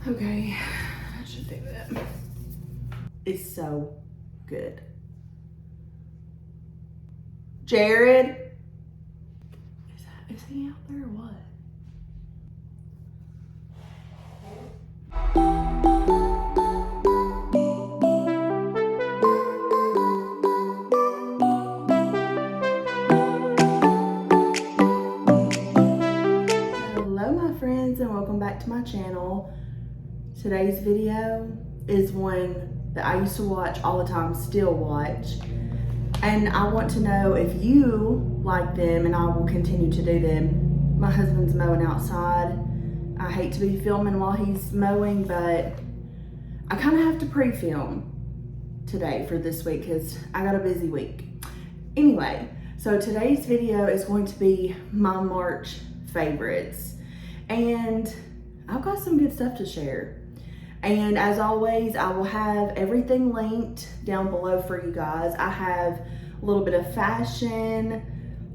Okay, I should do it. It's so good. Jared? Is he out there or what? Hello my friends and welcome back to my channel. Today's video is one that I used to watch all the time, still watch. And I want to know if you like them, and I will continue to do them. My husband's mowing outside. I hate to be filming while he's mowing, but I kind of have to pre-film today for this week because I got a busy week. Anyway, so today's video is going to be my March favorites. And I've got some good stuff to share. And as always, I will have everything linked down below for you guys. I have a little bit of fashion,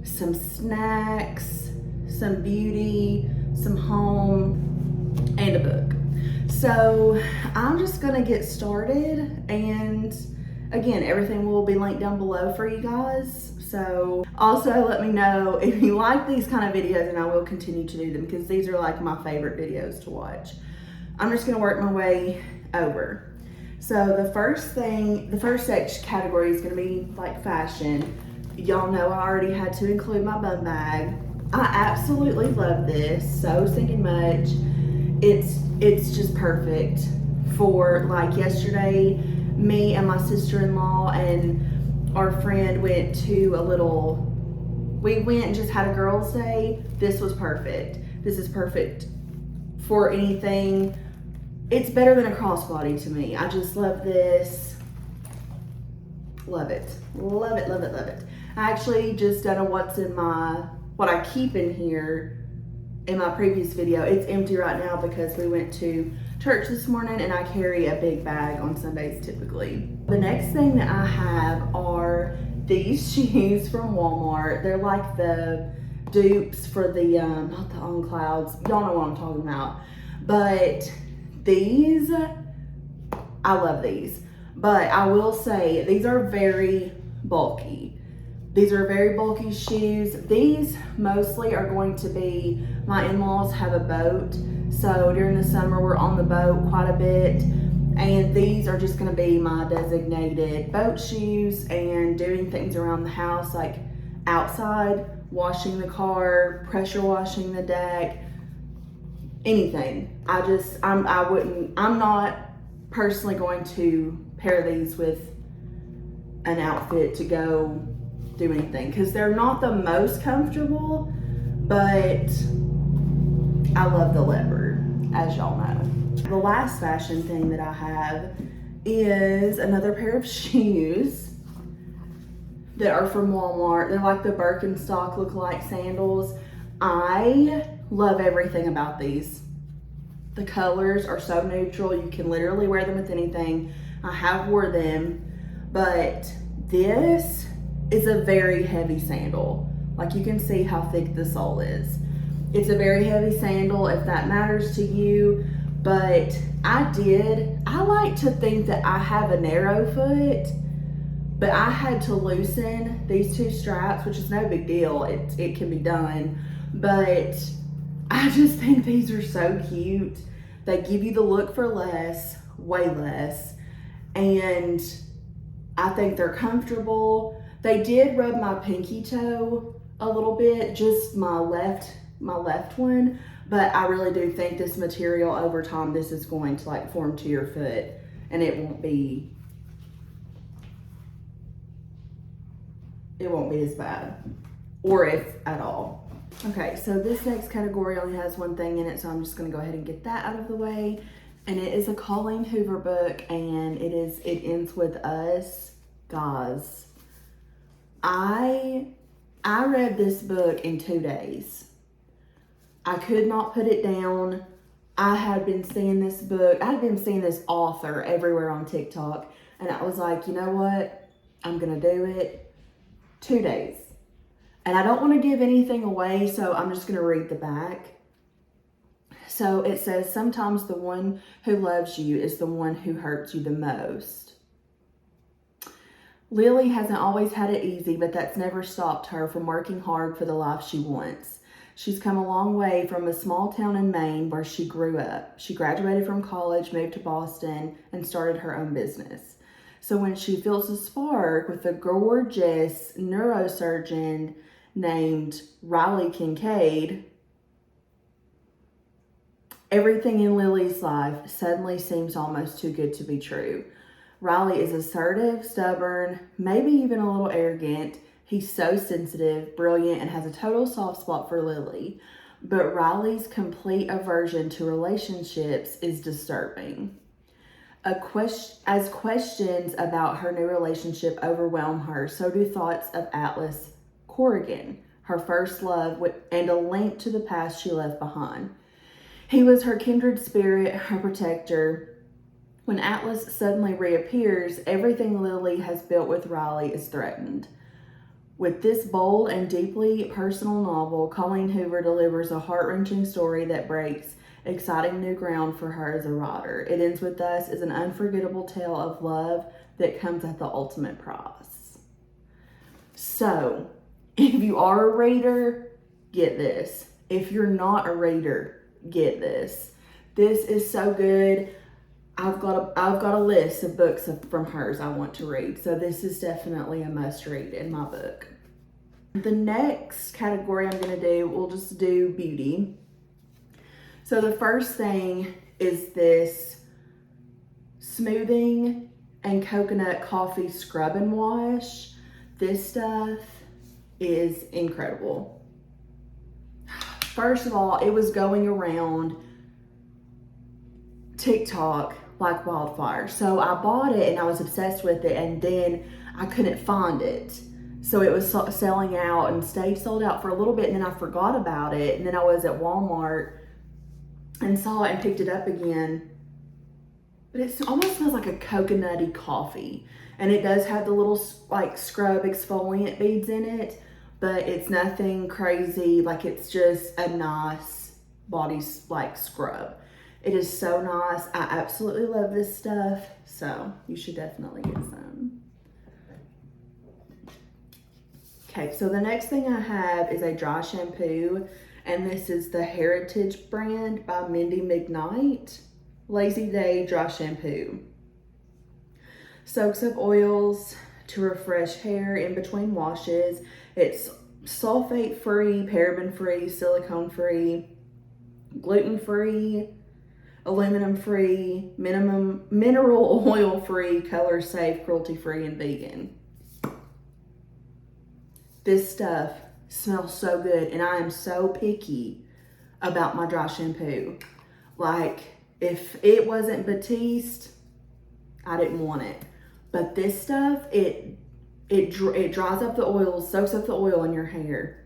some snacks, some beauty, some home, and a book. So I'm just gonna get started, and again, everything will be linked down below for you guys. So also let me know if you like these kind of videos, and I will continue to do them because these are like my favorite videos to watch. I'm just gonna work my way over. So the first category is gonna be like fashion. Y'all know I already had to include my bum bag. I absolutely love this so stinking much. It's just perfect for, like, yesterday, me and my sister-in-law and our friend went to we went and just had a girls' day. This was perfect. This is perfect for anything. It's better than a crossbody to me. I just love this. Love it. Love it, love it, love it. I actually just done a what I keep in here in my previous video. It's empty right now because we went to church this morning and I carry a big bag on Sundays typically. The next thing that I have are these shoes from Walmart. They're like the dupes for the, not the On Clouds. Y'all know what I'm talking about. But these, I love these. But I will say, these are very bulky. These are very bulky shoes. These mostly are going to be, my in-laws have a boat. So during the summer, we're on the boat quite a bit. And these are just gonna be my designated boat shoes and doing things around the house, like outside, washing the car, pressure washing the deck, anything. I'm not personally going to pair these with an outfit to go do anything because they're not the most comfortable, but I love the leopard, as y'all know. The last fashion thing that I have is another pair of shoes that are from Walmart. They're like the Birkenstock look-alike sandals. I love everything about these. The colors are so neutral. You can literally wear them with anything. I have wore them, but this is a very heavy sandal. Like, you can see how thick the sole is. It's a very heavy sandal if that matters to you, but I like to think that I have a narrow foot, but I had to loosen these two straps, which is no big deal. It can be done, but I just think these are so cute. They give you the look for less, way less, and I think they're comfortable. They did rub my pinky toe a little bit, just my left one, but I really do think this material over time, this is going to like form to your foot and it won't be as bad, or if at all. Okay, so this next category only has one thing in it, so I'm just gonna go ahead and get that out of the way. And it is a Colleen Hoover book, and it ends with us. Guys, I read this book in 2 days. I could not put it down. I had been seeing this book, I had been seeing this author everywhere on TikTok, and I was like, you know what? I'm gonna do it. 2 days. And I don't want to give anything away, so I'm just gonna read the back. So it says, sometimes the one who loves you is the one who hurts you the most. Lily hasn't always had it easy, but that's never stopped her from working hard for the life she wants. She's come a long way from a small town in Maine where she grew up. She graduated from college, moved to Boston, and started her own business. So when she feels a spark with a gorgeous neurosurgeon named Riley Kincaid, everything in Lily's life suddenly seems almost too good to be true. Riley is assertive, stubborn, maybe even a little arrogant. He's so sensitive, brilliant, and has a total soft spot for Lily. But Riley's complete aversion to relationships is disturbing. As questions about her new relationship overwhelm her, so do thoughts of Atlas Corrigan, her first love, and a link to the past she left behind. He was her kindred spirit, her protector. When Atlas suddenly reappears, everything Lily has built with Riley is threatened. With this bold and deeply personal novel, Colleen Hoover delivers a heart-wrenching story that breaks exciting new ground for her as a writer. It ends with us as an unforgettable tale of love that comes at the ultimate price. So, if you are a reader, get this. If you're not a reader, get this. This is so good. I've got a list of books from hers I want to read, so this is definitely a must read in my book. The next category I'm going to do, we'll just do beauty. So the first thing is this smoothing and coconut coffee scrub and wash. This stuff is incredible. First of all, it was going around TikTok like wildfire. So I bought it and I was obsessed with it, and then I couldn't find it. So it was selling out and stayed sold out for a little bit, and then I forgot about it. And then I was at Walmart and saw it and picked it up again. But it almost smells like a coconutty coffee. And it does have the little like scrub exfoliant beads in it, but it's nothing crazy. Like, it's just a nice body like scrub. It is so nice. I absolutely love this stuff. So you should definitely get some. Okay, so the next thing I have is a dry shampoo. And this is the Heritage brand by Mindy Mcknight. Lazy Day Dry Shampoo. Soaks up oils to refresh hair in between washes. It's sulfate-free, paraben-free, silicone-free, gluten-free, aluminum-free, mineral oil-free, color-safe, cruelty-free, and vegan. This stuff smells so good, and I am so picky about my dry shampoo. Like, if it wasn't Batiste, I didn't want it. But this stuff, it dries up the oil, soaks up the oil in your hair.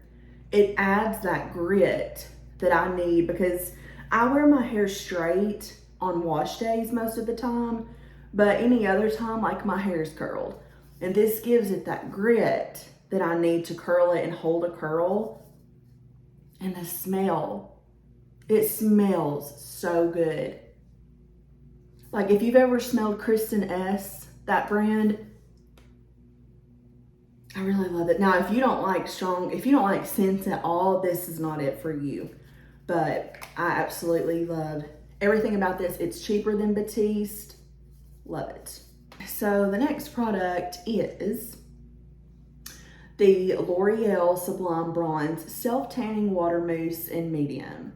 It adds that grit that I need, because I wear my hair straight on wash days most of the time, but any other time, like, my hair is curled. And this gives it that grit that I need to curl it and hold a curl. And the smell, it smells so good. Like, if you've ever smelled Kristen S., that brand, I really love it. Now, if you don't like scents at all, this is not it for you. But I absolutely love everything about this. It's cheaper than Batiste. Love it. So the next product is the L'Oreal Sublime Bronze Self-Tanning Water Mousse in medium.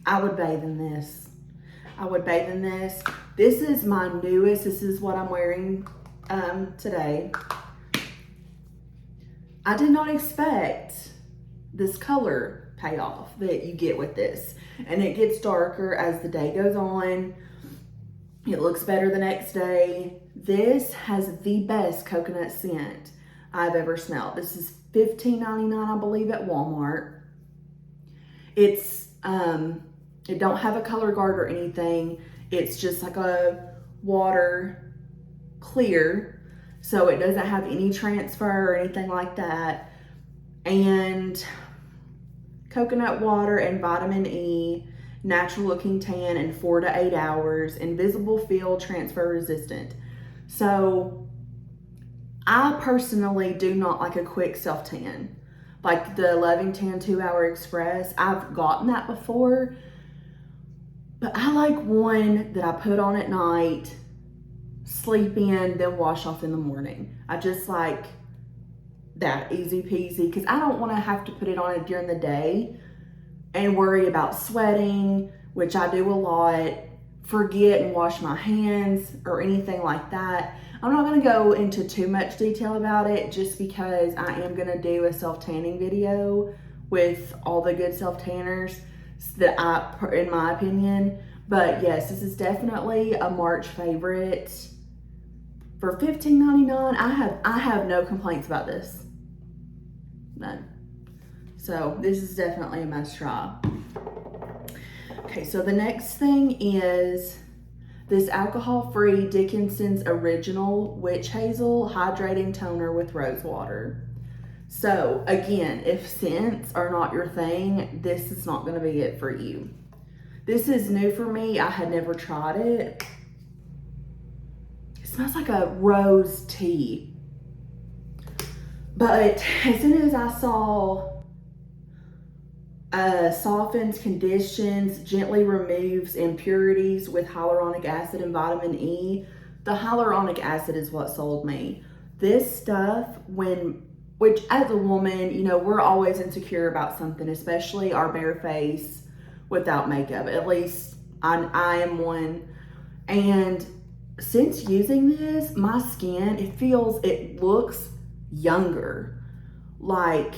I would bathe in this. I would bathe in this. This is my newest. This is what I'm wearing today. I did not expect this color payoff that you get with this. And it gets darker as the day goes on. It looks better the next day. This has the best coconut scent I've ever smelled. This is $15.99, I believe, at Walmart. It's, it don't have a color guard or anything. It's just like a water clear. So it doesn't have any transfer or anything like that. And coconut water and vitamin E, natural looking tan in 4 to 8 hours, invisible feel, transfer resistant. So I personally do not like a quick self tan. Like the Loving Tan 2-Hour Express, I've gotten that before, but I like one that I put on at night, sleep in, then wash off in the morning. I just like that, easy peasy, because I don't want to have to put it on during the day and worry about sweating, which I do a lot, forget and wash my hands or anything like that. I'm not going to go into too much detail about it just because I am going to do a self-tanning video with all the good self-tanners that in my opinion. But yes, this is definitely a March favorite. For $15.99, I have no complaints about this. None. So this is definitely a must try. Okay, so the next thing is this alcohol-free Dickinson's Original Witch Hazel Hydrating Toner with Rose Water. So again, if scents are not your thing, this is not gonna be it for you. This is new for me. I had never tried it. It smells like a rose tea. But as soon as I saw softens, conditions, gently removes impurities with hyaluronic acid and vitamin E. The hyaluronic acid is what sold me. This stuff, which as a woman, you know, we're always insecure about something, especially our bare face without makeup. At least I am one. And since using this, my skin, it looks younger. Like,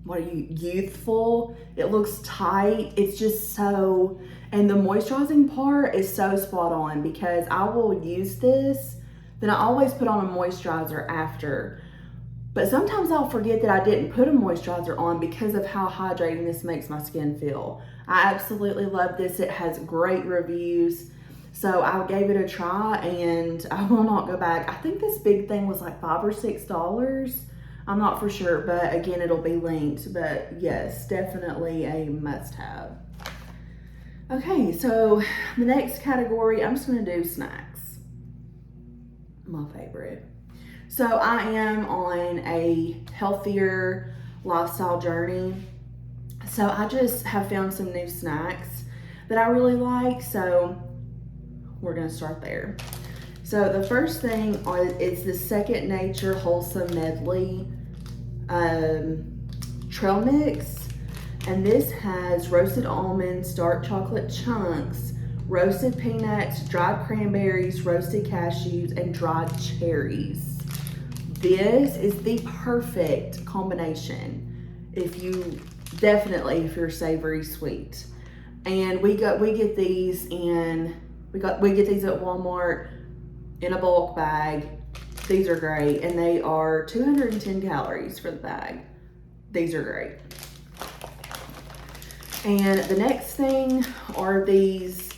what are you, youthful? It looks tight. It's just so, and the moisturizing part is so spot on because I will use this, then I always put on a moisturizer after. But sometimes I'll forget that I didn't put a moisturizer on because of how hydrating this makes my skin feel. I absolutely love this. It has great reviews. So I gave it a try and I will not go back. I think this big thing was like $5 or $6. I'm not for sure, but again, it'll be linked. But yes, definitely a must-have. Okay, so the next category, I'm just gonna do snacks. My favorite. So I am on a healthier lifestyle journey. So I just have found some new snacks that I really like. So we're gonna start there. So the first thing is the Second Nature Wholesome Medley trail mix, and this has roasted almonds, dark chocolate chunks, roasted peanuts, dried cranberries, roasted cashews, and dried cherries. This is the perfect combination if you're savory sweet. And we get these we get these at Walmart in a bulk bag. These are great, and they are 210 calories for the bag. These are great. And the next thing are these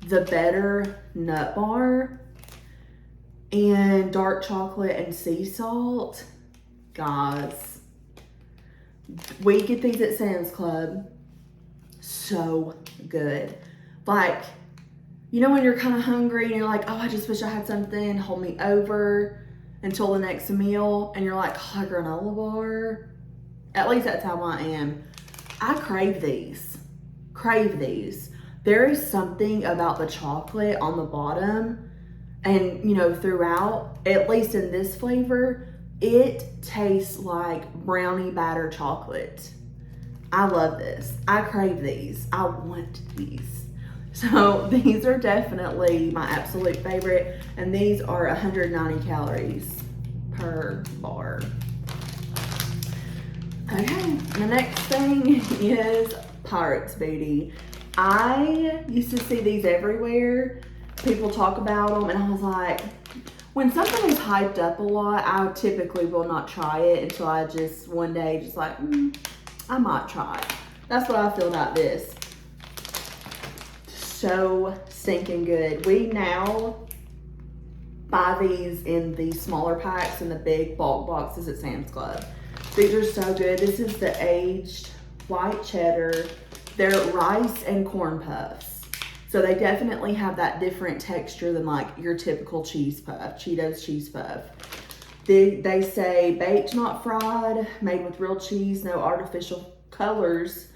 The Better Nut Bar and dark chocolate and sea salt. Guys, we get these at Sam's Club. So good. Like, you know when you're kind of hungry and you're like, oh, I just wish I had something to hold me over until the next meal, and you're like, oh, a granola bar. At least that's how I am. I crave these. There is something about the chocolate on the bottom and, you know, throughout, at least in this flavor, it tastes like brownie batter chocolate. I love this. I crave these. I want these. So these are definitely my absolute favorite, and these are 190 calories per bar. Okay, the next thing is Pirate's Booty. I used to see these everywhere. People talk about them, and I was like, when something is hyped up a lot, I typically will not try it until I just one day just like, I might try it. That's what I feel about this. So stinking good. We now buy these in the smaller packs and the big bulk boxes at Sam's Club. These are so good. This is the aged white cheddar. They're rice and corn puffs. So they definitely have that different texture than like your typical cheese puff, Cheetos cheese puff. They say baked, not fried, made with real cheese, no artificial colors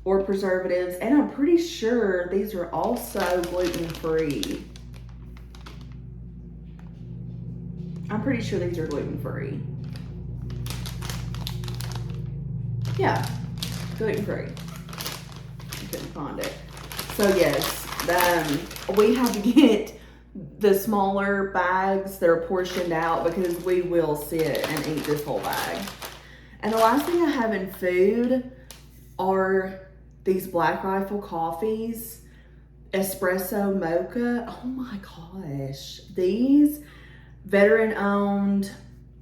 or preservatives. And I'm pretty sure these are also gluten-free. I'm pretty sure these are gluten-free. Yeah, gluten-free. I couldn't find it. So yes, we have to get the smaller bags that are portioned out because we will sit and eat this whole bag. And the last thing I have in food are these Black Rifle coffees, Espresso, Mocha. Oh my gosh. These veteran owned,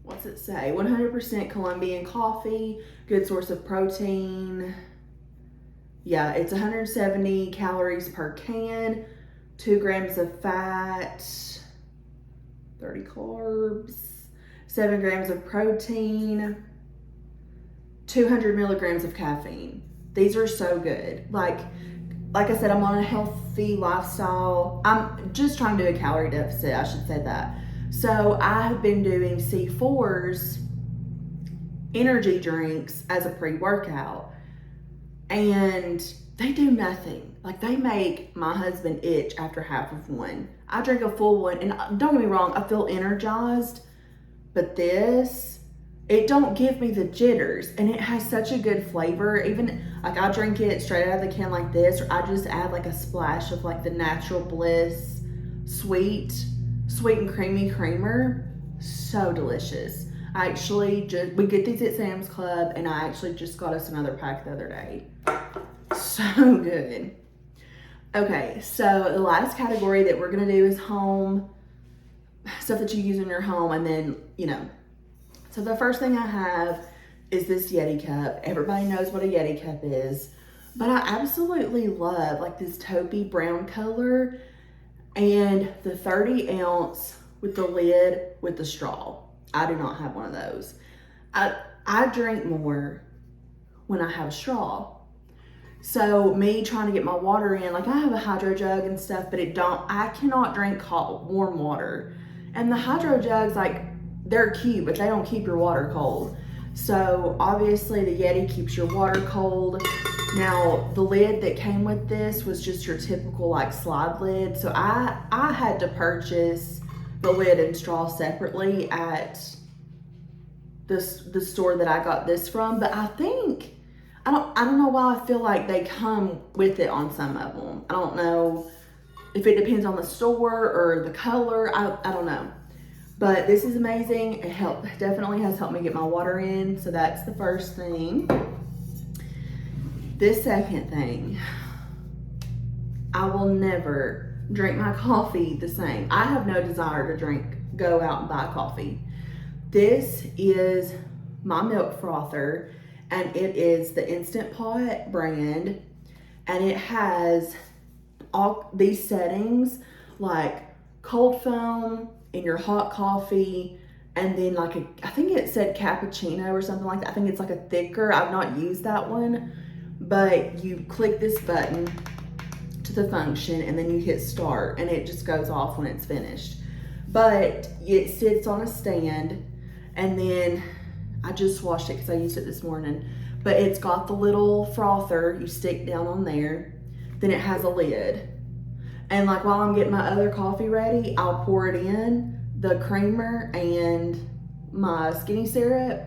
what's it say? 100% Colombian coffee, good source of protein. Yeah, it's 170 calories per can, 2 grams of fat, 30 carbs, 7 grams of protein, 200 milligrams of caffeine. These are so good. Like I said, I'm on a healthy lifestyle. I'm just trying to do a calorie deficit, I should say that. So I have been doing C4's energy drinks as a pre-workout, and they do nothing. Like, they make my husband itch after half of one. I drink a full one, and don't get me wrong, I feel energized, but this, it don't give me the jitters, and it has such a good flavor. Even like I drink it straight out of the can like this, or I just add like a splash of like the Natural Bliss sweet and creamy creamer. So delicious. I actually we get these at Sam's Club, and I actually just got us another pack the other day. So good. Okay, so the last category that we're gonna do is home, stuff that you use in your home, and then, you know. So the first thing I have is this Yeti cup. Everybody knows what a Yeti cup is, but I absolutely love like this taupey brown color and the 30 ounce with the lid with the straw. I do not have one of those. I drink more when I have a straw. So me trying to get my water in, like I have a hydro jug and stuff, but I cannot drink hot, warm water. And the hydro jugs, like, they're cute, but they don't keep your water cold. So obviously the Yeti keeps your water cold. Now the lid that came with this was just your typical like slide lid. So I had to purchase the lid and straw separately at the store that I got this from. But I think, I don't know why I feel like they come with it on some of them. I don't know if it depends on the store or the color. I don't know. But this is amazing. It definitely has helped me get my water in. So that's the first thing. This second thing, I will never drink my coffee the same. I have no desire to go out and buy coffee. This is my milk frother, and it is the Instant Pot brand, and it has all these settings like cold foam in your hot coffee, and then like I think it said cappuccino or something like that. I think it's like a thicker. I've not used that one, but you click this button to the function, and then you hit start, and it just goes off when it's finished. But it sits on a stand, and then I just washed it because I used it this morning. But it's got the little frother you stick down on there. Then it has a lid. And like while I'm getting my other coffee ready, I'll pour it in, the creamer and my skinny syrup,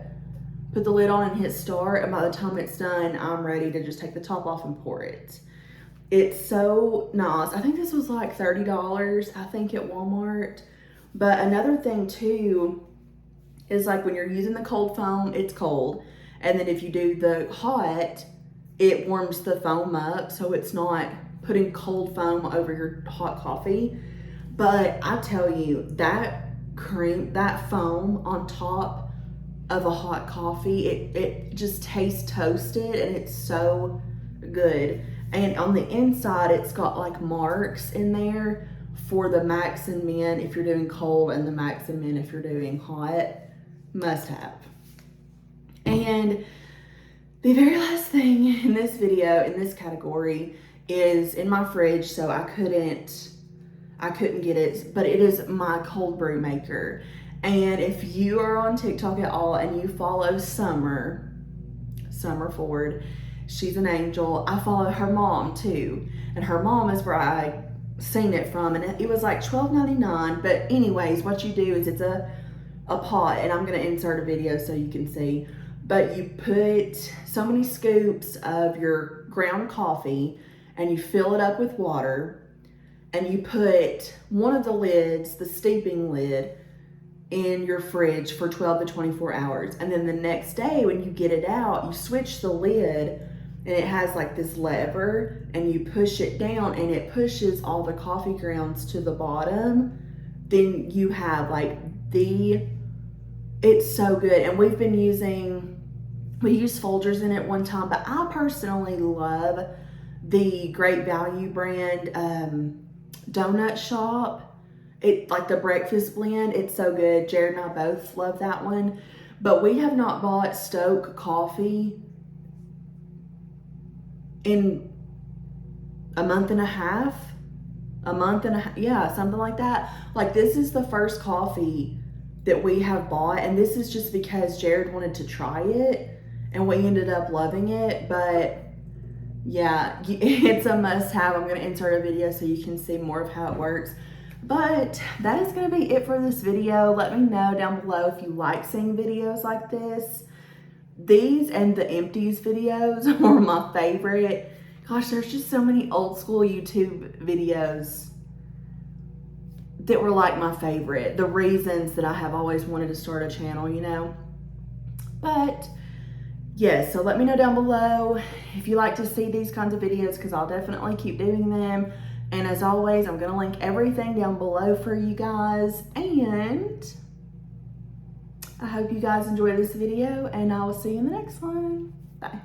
put the lid on and hit start. And by the time it's done, I'm ready to just take the top off and pour it. It's so nice. I think this was like $30, I think, at Walmart. But another thing too is like when you're using the cold foam, it's cold. And then if you do the hot, it warms the foam up, so it's not putting cold foam over your hot coffee. But I tell you, that foam on top of a hot coffee, it just tastes toasted, and it's so good. And on the inside, it's got like marks in there for the max and min if you're doing cold, and the max and min if you're doing hot. Must have. And The very last thing in this video, in this category, is in my fridge, so I couldn't get it, but it is my cold brew maker. And if you are on TikTok at all and you follow Summer Ford, she's an angel. I follow her mom too, and her mom is where I seen it from, and it was like $12.99. But anyways, what you do is it's a pot, and I'm gonna insert a video so you can see, but you put so many scoops of your ground coffee and you fill it up with water, and you put one of the lids, the steeping lid, in your fridge for 12 to 24 hours. And then the next day when you get it out, you switch the lid, and it has like this lever, and you push it down and it pushes all the coffee grounds to the bottom. Then you have like it's so good. And we used Folgers in it one time, but I personally love the Great Value brand donut shop. It like the breakfast blend, it's so good. Jared and I both love that one. But we have not bought Stoke coffee in a month and a half, yeah, something like that. Like, this is the first coffee that we have bought, and this is just because Jared wanted to try it and we ended up loving it. But yeah, it's a must-have. I'm going to insert a video so you can see more of how it works. But that is going to be it for this video. Let me know down below if you like seeing videos like this. These and the empties videos were my favorite. Gosh, there's just so many old school YouTube videos that were like my favorite. The reasons that I have always wanted to start a channel, you know. But yes, so let me know down below if you like to see these kinds of videos, because I'll definitely keep doing them. And as always, I'm going to link everything down below for you guys. And I hope you guys enjoy this video, and I will see you in the next one. Bye.